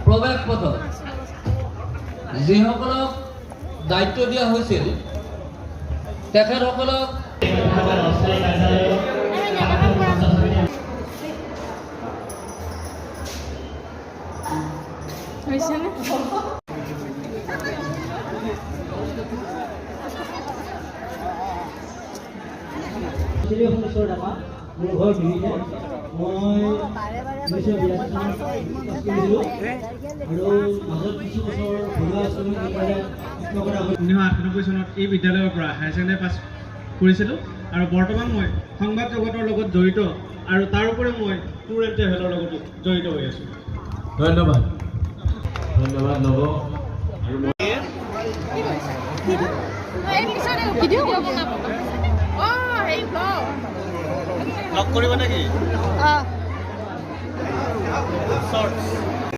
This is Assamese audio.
প্ৰৱেশ পথত যিসকলক দায়িত্ব দিয়া হৈছিল তেখেতসকলক মোৰ ঘৰ দিল্লীতে মই 1982 চনত কৰিছিলোঁ আৰু মাজত কিছু বছৰ ঘৰুৱা আঁচনি শিক্ষকতা 1998 চনত এই বিদ্যালয়ৰ পৰা হায়াৰ ছেকেণ্ডেৰী পাছ কৰিছিলোঁ আৰু বৰ্তমান মই সংবাদ জগতৰ লগত জড়িত আৰু তাৰ উপৰিও মই টুৰ এণ্ড ট্ৰেভেলৰ লগতো জড়িত হৈ আছোঁ। ধন্যবাদ ধন্যবাদ নব লগ কৰিব নেকি?